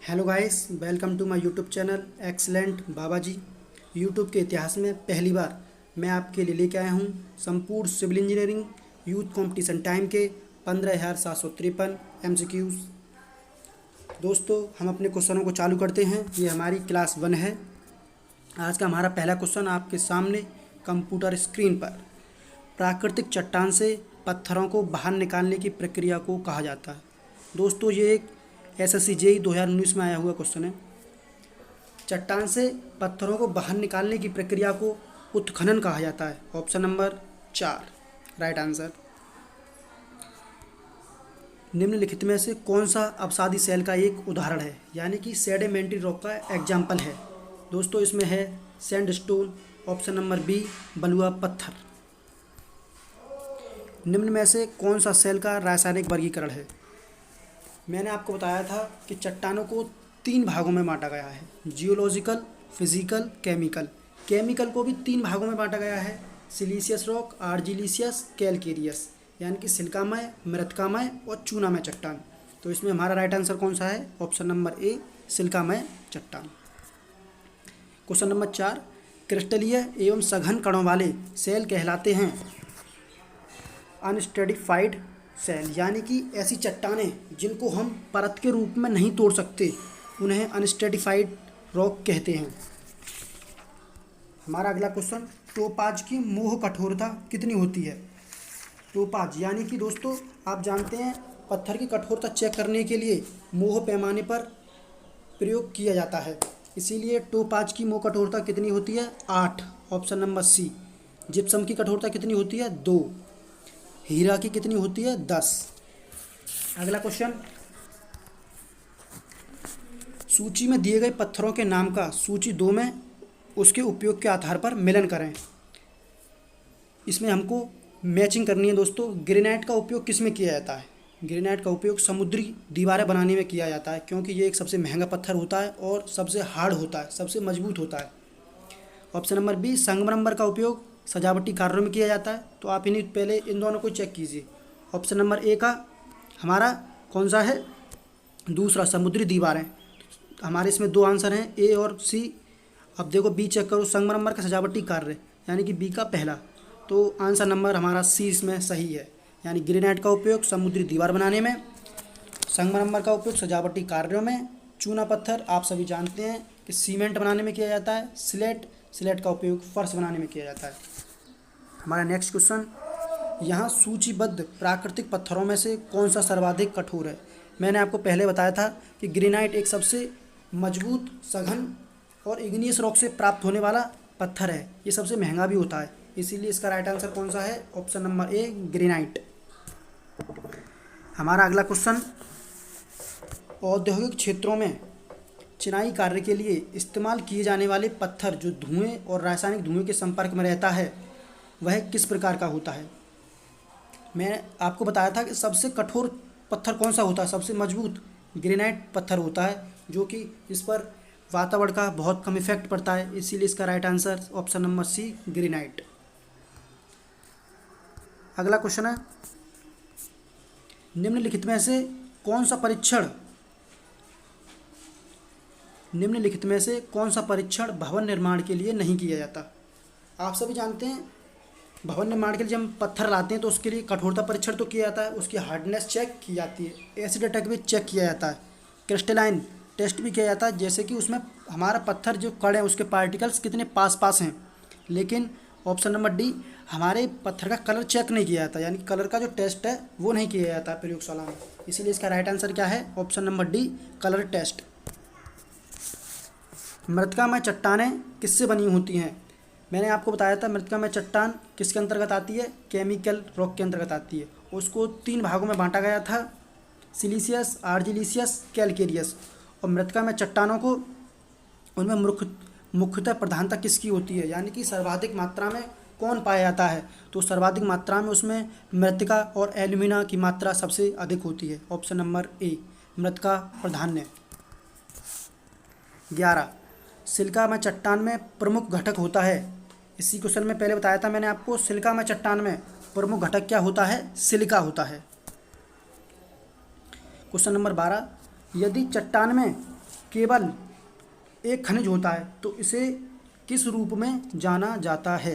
Hello guys, welcome to my YouTube channel excellent Baba ji. YouTube के इतिहास में पहली बार मैं आपके लिए लेके आया हूँ संपूर्ण civil engineering youth competition time के 15,753 MCQs। दोस्तों, हम अपने क्वेश्चनों को चालू करते हैं। ये हमारी क्लास 1 है। आज का हमारा पहला क्वेश्चन आपके सामने कंप्यूटर स्क्रीन पर, प्राकृतिक चट्टान से पत्थरों को बाहर निकालने की प्रक्रिया को कहा जाता है। दोस्तों, ये एक SSC JEE 2019 में आया हुआ क्वेश्चन है। चट्टान से पत्थरों को बाहर निकालने की प्रक्रिया को उत्खनन कहा जाता है। Option number 4 right answer. निम्नलिखित में से कौन सा अवसादी सेल का एक उदाहरण है, यानी कि सेडिमेंट्री रॉक का एग्जाम्पल है। दोस्तों, इसमें है सैंडस्टोन। ऑप्शन नंबर बी बलुआ पत्थर। निम्न में से कौन सा सेल का रासायनिक वर्गीकरण है। मैंने आपको बताया था कि चट्टानों को 3 भागों में बांटा गया है, जियोलॉजिकल, फिजिकल, केमिकल। केमिकल को भी 3 भागों में बांटा गया है, सिलीशियस रॉक, आर्जिलिशियस, कैलकेरियस, यानी कि सिलिकामय, मृत्तिकामय और चूनामय चट्टान। तो इसमें हमारा राइट आंसर कौन सा है? ऑप्शन नंबर ए सिलिकामय चट्टान। क्वेश्चन नंबर 4, क्रिस्टलीय एवं सघन कणों वाले सेल कहलाते हैं अनस्ट्रेटिफाइड सेल, यानी कि ऐसी चट्टानें जिनको हम परत के रूप में नहीं तोड़ सकते, उन्हें अनस्ट्रेटिफाइड रॉक कहते हैं। हमारा अगला क्वेश्चन, टोपाज की मोह कठोरता कितनी होती है। टोपाज यानी कि दोस्तों आप जानते हैं पत्थर की कठोरता चेक करने के लिए मोह पैमाने पर प्रयोग किया जाता है, इसीलिए टोपाज की मोह कठोरता कितनी होती है? 8। ऑप्शन नंबर सी। जिप्सम की कठोरता कितनी होती है? 2। हीरा की कितनी होती है? 10। अगला क्वेश्चन, सूची में दिए गए पत्थरों के नाम का सूची 2 में उसके उपयोग के आधार पर मिलन करें। इसमें हमको मैचिंग करनी है। दोस्तों, ग्रेनाइट का उपयोग किस में किया जाता है? ग्रेनाइट का उपयोग समुद्री दीवारें बनाने में किया जाता है, क्योंकि ये एक सबसे महंगा पत्थर होता है और सबसे हार्ड होता है, सबसे मजबूत होता है। ऑप्शन नंबर बी संगमरमर का उपयोग सजावटी कार्यों में किया जाता है। तो आप इन्हीं पहले इन दोनों को चेक कीजिए। ऑप्शन नंबर ए का हमारा कौन सा है? दूसरा, समुद्री दीवारें। हमारे इसमें 2 आंसर हैं, ए और सी। अब देखो बी चेक करो, संगमरमर का सजावटी कार्य, यानी कि बी का पहला। तो आंसर नंबर हमारा सी इसमें सही है, यानी ग्रेनाइट का उपयोग समुद्री दीवार बनाने में, संगमरमर का उपयोग सजावटी कार्यों में, चूना पत्थर आप सभी जानते हैं कि सीमेंट बनाने में किया जाता है, स्लेट का उपयोग फर्श बनाने में किया जाता है। हमारा नेक्स्ट क्वेश्चन, यहाँ सूचीबद्ध प्राकृतिक पत्थरों में से कौन सा सर्वाधिक कठोर है। मैंने आपको पहले बताया था कि ग्रेनाइट एक सबसे मजबूत, सघन और इग्नियस रॉक से प्राप्त होने वाला पत्थर है। ये सबसे महंगा भी होता है, इसीलिए इसका राइट आंसर कौन सा है? ऑप्शन नंबर ए ग्रेनाइट। हमारा अगला क्वेश्चन, औद्योगिक क्षेत्रों में चिनाई कार्य के लिए इस्तेमाल किए जाने वाले पत्थर जो धुएं और रासायनिक धुएं के संपर्क में रहता है, वह किस प्रकार का होता है। मैं आपको बताया था कि सबसे कठोर पत्थर कौन सा होता है, सबसे मजबूत ग्रेनाइट पत्थर होता है, जो कि इस पर वातावरण का बहुत कम इफेक्ट पड़ता है, इसीलिए इसका right answer option number C granite. अगला क्वेश्चन है, निम्नलिखित में से कौन सा परीक्षण भवन निर्माण के लिए नहीं किया जाता। आप सभी जानते हैं भवन निर्माण के लिए जब हम पत्थर लाते हैं तो उसके लिए कठोरता परीक्षण तो किया जाता है, उसकी हार्डनेस चेक की जाती है, एसिड अटैक भी चेक किया जाता है, क्रिस्टलाइन टेस्ट भी किया जाता है, जैसे कि उसमें हमारा पत्थर जो कण है उसके पार्टिकल्स कितने पास हैं। लेकिन ऑप्शन नंबर डी, हमारे पत्थर का कलर चेक नहीं किया जाता, यानी कलर का जो टेस्ट है वो नहीं किया जाता प्रयोगशाला में, इसीलिए इसका राइट आंसर क्या है? Option number D colour test. मृत्तिकामय चट्टानें किससे बनी होती हैं। मैंने आपको बताया था मृत्तिकामय चट्टान किसके अंतर्गत आती है? केमिकल रॉक के अंतर्गत आती है। उसको 3 भागों में बांटा गया था, सिलीशियस, आर्जिलिशियस, कैलकेरियस। और मृत्तिकामय चट्टानों को उनमें मुख्यतः प्रधानता किसकी होती है, यानी कि सर्वाधिक मात्रा में कौन पाया जाता है। तो सर्वाधिक मात्रा में उसमें मृत्तिका और एल्यूमिना की मात्रा सबसे अधिक होती है। ऑप्शन नंबर ए मृत्तिका प्राधान्य। 11, सिलिकामय चट्टान में प्रमुख घटक होता है। इसी क्वेश्चन में पहले बताया था मैंने आपको, सिलिकामय चट्टान में प्रमुख घटक क्या होता है? सिलिका होता है। क्वेश्चन नंबर 12, यदि चट्टान में केवल एक खनिज होता है तो इसे किस रूप में जाना जाता है?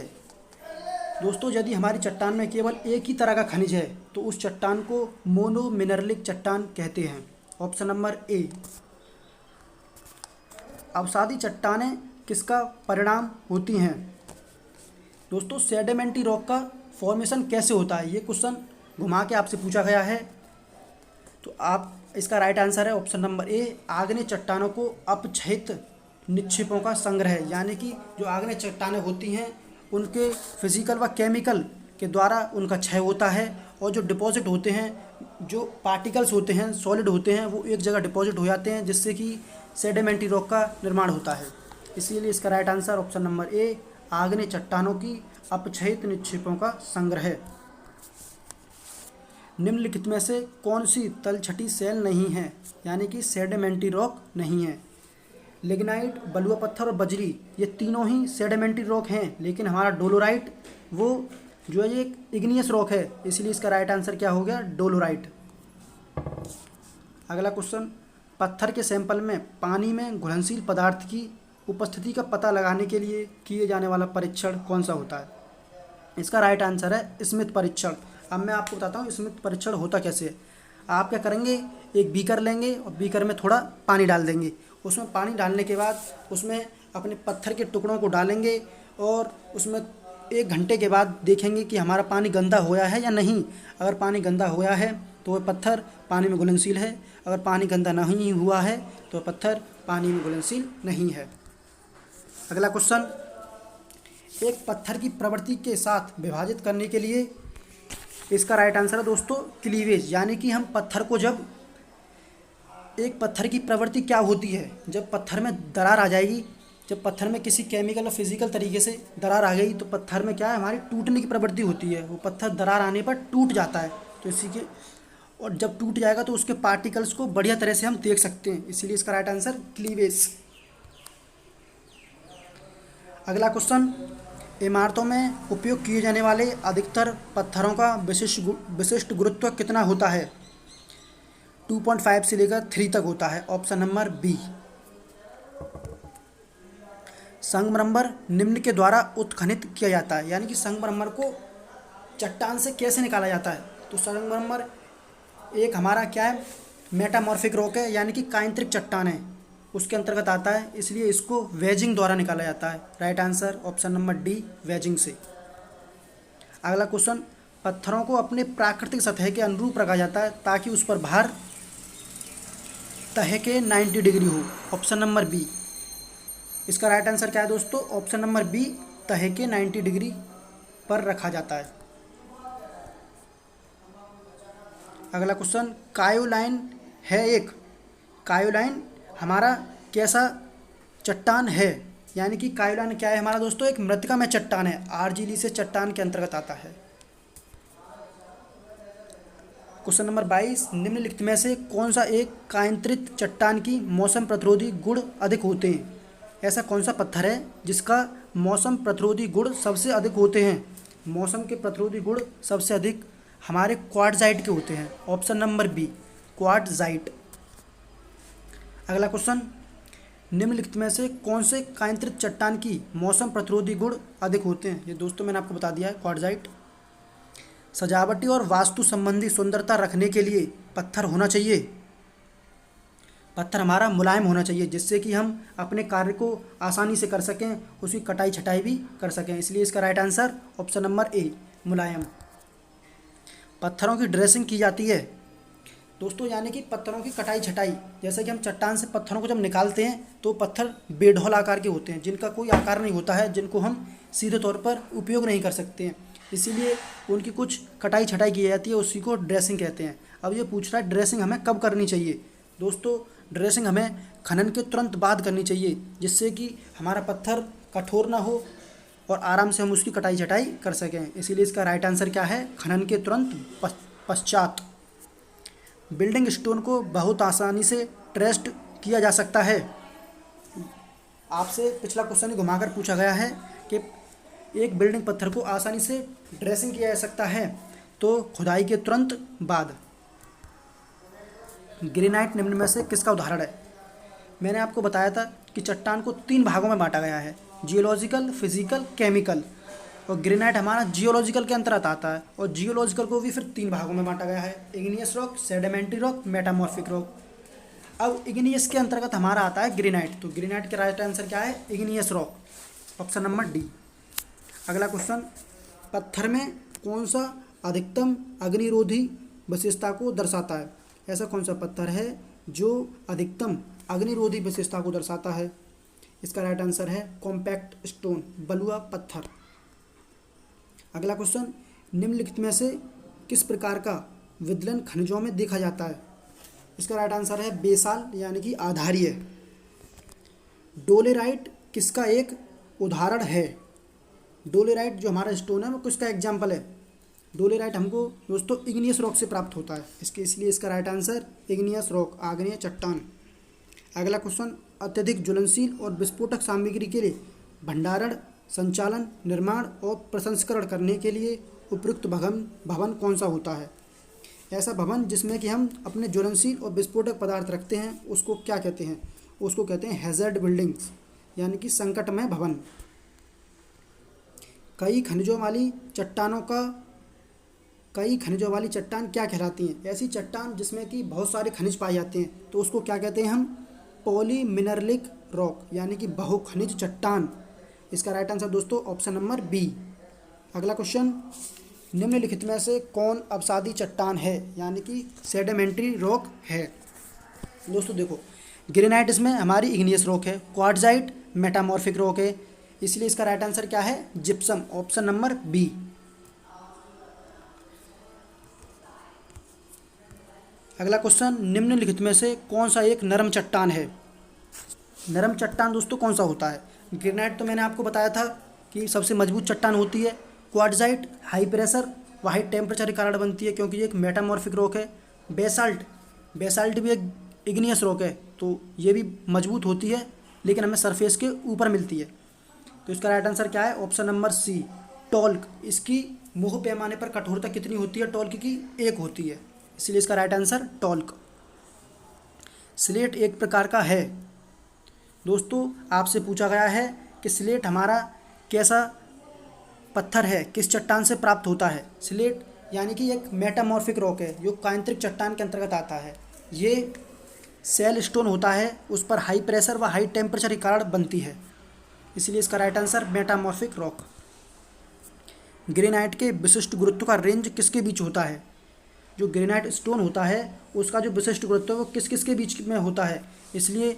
दोस्तों, यदि हमारी चट्टान में केवल एक ही तरह का खनिज है तो उस चट्टान को मोनोमिनरलिक चट्टान कहते हैं। ऑप्शन नंबर ए। अवसादी चट्टानें किसका परिणाम होती हैं? दोस्तों, सेडिमेंटी रॉक का फॉर्मेशन कैसे होता है, ये क्वेश्चन घुमा के आपसे पूछा गया है। तो आप इसका राइट आंसर है ऑप्शन नंबर ए, आग्नेय चट्टानों को अपक्षयित निक्षेपों का संग्रह, यानी कि जो आग्नेय चट्टानें होती हैं उनके फिजिकल व केमिकल के द्वारा उनका क्षय होता है, और जो डिपॉजिट होते हैं, जो पार्टिकल्स होते हैं, सॉलिड होते हैं, वो एक जगह डिपॉजिट हो जाते हैं, जिससे कि सेडिमेंटी रॉक का निर्माण होता है। इसीलिए इसका राइट आंसर ऑप्शन नंबर ए, आग्नेय चट्टानों की अपक्षयित निक्षेपों का संग्रह। निम्नलिखित में से कौन सी तलछटी शैल नहीं है, यानी कि सेडिमेंटी रॉक नहीं है? लिग्नाइट, बलुआ पत्थर और बजरी, ये तीनों ही सेडिमेंटी रॉक हैं, लेकिन हमारा डोलोराइट वो जो है ये एक इग्नियस रॉक है, इसलिए इसका राइट आंसर क्या हो गया? डोलोराइट। अगला क्वेश्चन, पत्थर के सैंपल में पानी में घुलनशील पदार्थ की उपस्थिति का पता लगाने के लिए किए जाने वाला परीक्षण कौन सा होता है? इसका राइट आंसर है स्मिथ परीक्षण। अब मैं आपको बताता हूँ स्मिथ परीक्षण होता कैसे है। आप क्या करेंगे, एक बीकर लेंगे और बीकर में थोड़ा पानी डाल देंगे। उसमें पानी डालने के बाद उसमें अपने पत्थर के टुकड़ों को डालेंगे और उसमें 1 घंटे के बाद देखेंगे कि हमारा पानी गंदा होया है या नहीं। अगर पानी गंदा होया है तो वह पत्थर पानी में घुलनशील है, अगर पानी गंदा नहीं हुआ है तो पत्थर पानी में घुलनशील नहीं है। अगला क्वेश्चन, एक पत्थर की प्रवृत्ति के साथ विभाजित करने के लिए, इसका राइट आंसर है दोस्तों क्लीवेज, यानी कि हम पत्थर को जब, एक पत्थर की प्रवृत्ति क्या होती है, जब पत्थर में दरार आ जाएगी, जब पत्थर में किसी केमिकल और फिजिकल तरीके से दरार आ गई तो पत्थर में क्या है, हमारी टूटने की प्रवृत्ति होती है। वो पत्थर दरार आने पर टूट जाता है, तो इसी के, और जब टूट जाएगा तो उसके पार्टिकल्स को बढ़िया तरह से हम देख सकते हैं, इसीलिए इसका राइट आंसर क्लीवेज। अगला क्वेश्चन, इमारतों में उपयोग किए जाने वाले अधिकतर पत्थरों का विशिष्ट गुरुत्व कितना होता है? 2.5 से लेकर 3 तक होता है। Option number B. संगमरमर निम्न के द्वारा उत्खनित किया जाता है, यानी कि संगमरमर को चट्टान से कैसे निकाला जाता है? तो संगमरमर एक हमारा क्या है, मेटामॉर्फिक रॉक है, यानी कि कायांतरिक चट्टान है, उसके अंतर्गत आता है, इसलिए इसको वेजिंग द्वारा निकाला जाता है। Right answer option number D, waging से। अगला क्वेश्चन, पत्थरों को अपने प्राकृतिक सतह के अनुरूप रखा जाता है ताकि उस पर भार तह के 90 डिग्री हो। Option number B. इसका राइट आंसर क्या है दोस्तों? ऑप्शन नंबर बी, तह के 90 डिग्री पर रखा जाता है। अगला क्वेश्चन, कायोलाइन है एक, कायोलाइन हमारा कैसा चट्टान है? यानी कि कायोलाइन क्या है हमारा दोस्तों? एक मृत्तिका में चट्टान है, आर्जिलिस चट्टान के अंतर्गत आता है। क्वेश्चन नंबर 22, निम्नलिखित में से कौन सा एक कायांतरित चट्टान की मौसम प्रतिरोधी गुण अधिक होते हैं? ऐसा कौन सा पत्थर है जिसका मौसम प्रतिरोधी गुण सबसे अधिक होते हैं? मौसम के प्रतिरोधी गुण सबसे अधिक हमारे क्वार्टजाइट के होते हैं। Option number B, quartzite. अगला क्वेश्चन, निम्नलिखित में से कौन से कायांतरित चट्टान की मौसम प्रतिरोधी गुण अधिक होते हैं? ये दोस्तों मैंने आपको बता दिया है, क्वार्टजाइट। सजावटी और वास्तु संबंधी सुंदरता रखने के लिए पत्थर होना चाहिए, पत्थर हमारा मुलायम होना चाहिए, जिससे कि हम अपने कार्य को आसानी से कर सकें, उसकी कटाई छटाई भी कर सकें, इसलिए इसका right answer option number A, मुलायम। पत्थरों की ड्रेसिंग की जाती है दोस्तों, यानी कि पत्थरों की कटाई छटाई, जैसे कि हम चट्टान से पत्थरों को जब निकालते हैं तो पत्थर बेढौल आकार के होते हैं, जिनका कोई आकार नहीं होता है, जिनको हम सीधे तौर पर उपयोग नहीं कर सकते हैं, इसीलिए उनकी कुछ कटाई छटाई की जाती है, उसी को ड्रेसिंग कहते हैं। अब ये पूछ रहा है ड्रेसिंग हमें कब करनी चाहिए? दोस्तों, ड्रेसिंग हमें खनन के तुरंत बाद करनी चाहिए, जिससे कि हमारा पत्थर कठोर ना हो और आराम से हम उसकी कटाई छटाई कर सकें, इसीलिए इसका राइट आंसर क्या है? खनन के तुरंत पश्चात। बिल्डिंग स्टोन को बहुत आसानी से ट्रेस्ड किया जा सकता है। आपसे पिछला क्वेश्चन ही घुमाकर पूछा गया है कि एक बिल्डिंग पत्थर को आसानी से ड्रेसिंग किया जा सकता है, तो खुदाई के तुरंत बाद। ग्रेनाइट निम्न में से किसका उदाहरण है? मैंने आपको बताया था कि चट्टान को 3 भागों में बांटा गया है, जियोलॉजिकल, फिजिकल, केमिकल। और ग्रेनाइट हमारा जियोलॉजिकल के अंतर्गत आता है, और जियोलॉजिकल को भी फिर 3 भागों में बांटा गया है, igneous rock, sedimentary rock, metamorphic rock. अब इग्नियस के अंतर्गत हमारा आता है ग्रेनाइट, तो ग्रेनाइट का राइट आंसर क्या है? Igneous rock, option number D. अगला क्वेश्चन, पत्थर में कौन सा अधिकतम अग्निरोधी विशेषता को दर्शाता है? ऐसा कौन सा पत्थर है जो अधिकतम अग्निरोधी विशेषता को दर्शाता है? इसका राइट आंसर है कॉम्पैक्ट स्टोन, बलुआ पत्थर। अगला क्वेश्चन, निम्नलिखित में से किस प्रकार का विदलन खनिजों में देखा जाता है? इसका राइट आंसर है बेसाल, यानी कि आधारीय। डोलेराइट किसका एक उदाहरण है? डोलेराइट जो हमारा स्टोन है वो किसका एग्जाम्पल है? डोलेराइट हमको दोस्तों इग्नियस रॉक से प्राप्त होता है, इसलिए इसका राइट आंसर इग्नियस रॉक, आग्नेय चट्टान। अगला क्वेश्चन, अत्यधिक ज्वलनशील और विस्फोटक सामग्री के लिए भंडारण, संचालन, निर्माण और प्रसंस्करण करने के लिए उपयुक्त भवन कौन सा होता है? ऐसा भवन जिसमें कि हम अपने ज्वलनशील और विस्फोटक पदार्थ रखते हैं उसको क्या कहते हैं? उसको कहते हैं हैज़र्ड बिल्डिंग्स, यानी कि संकटमय भवन। कई खनिजों वाली चट्टान क्या कहलाती हैं? ऐसी चट्टान जिसमें कि बहुत सारे खनिज पाए जाते हैं तो उसको क्या कहते हैं हम? पॉलीमिनरलिक रॉक, यानी कि बहुखनिज चट्टान। इसका राइट आंसर दोस्तों ऑप्शन नंबर बी। अगला क्वेश्चन, निम्नलिखित में से कौन अवसादी चट्टान है, यानी कि सेडिमेंट्री रॉक है? दोस्तों देखो, ग्रेनाइट इसमें हमारी इग्नियस रॉक है, क्वार्ट्जाइट मेटामॉर्फिक रॉक है, इसलिए इसका राइट आंसर क्या है? Gypsum, option number B. अगला क्वेश्चन, निम्नलिखित में से कौन सा एक नरम चट्टान है? नरम चट्टान दोस्तों कौन सा होता है? ग्रेनाइट तो मैंने आपको बताया था कि सबसे मजबूत चट्टान होती है। क्वार्ट्जाइट हाई प्रेशर व हाई टेम्परेचर के कारण बनती है क्योंकि ये एक मेटामॉर्फिक रॉक है। बेसाल्ट भी एक इग्नियस रॉक है, तो ये भी मजबूत होती है लेकिन हमें सरफेस के ऊपर मिलती है, तो इसका राइट आंसर क्या है? Option number C, talc. इसकी मुँह पैमाने पर कठोरता कितनी होती है टॉल्क की? 1 होती है, इसलिए इसका राइट आंसर टॉल्क। स्लेट एक प्रकार का है। दोस्तों आपसे पूछा गया है कि स्लेट हमारा कैसा पत्थर है, किस चट्टान से प्राप्त होता है? स्लेट यानी कि एक मेटामॉर्फिक रॉक है जो कांतरिक चट्टान के अंतर्गत आता है। ये सेल स्टोन होता है, उस पर हाई प्रेशर व हाई टेम्परेचर के कारण बनती है, इसलिए इसका right answer metamorphic rock. Granite के विशिष्ट गुरुत्व का रेंज किसके बीच होता है? जो ग्रेनाइट स्टोन होता है उसका जो विशिष्ट गुरुत्व है वो किस किस के बीच में होता है? इसलिए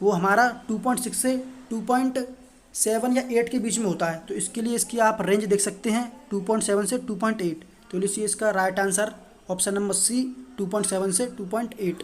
वो हमारा 2.6 से 2.7 या 8 के बीच में होता है, तो इसके लिए इसकी आप रेंज देख सकते हैं 2.7 से 2.8, तो इसलिए इसका right answer option number C 2.7 से 2.8।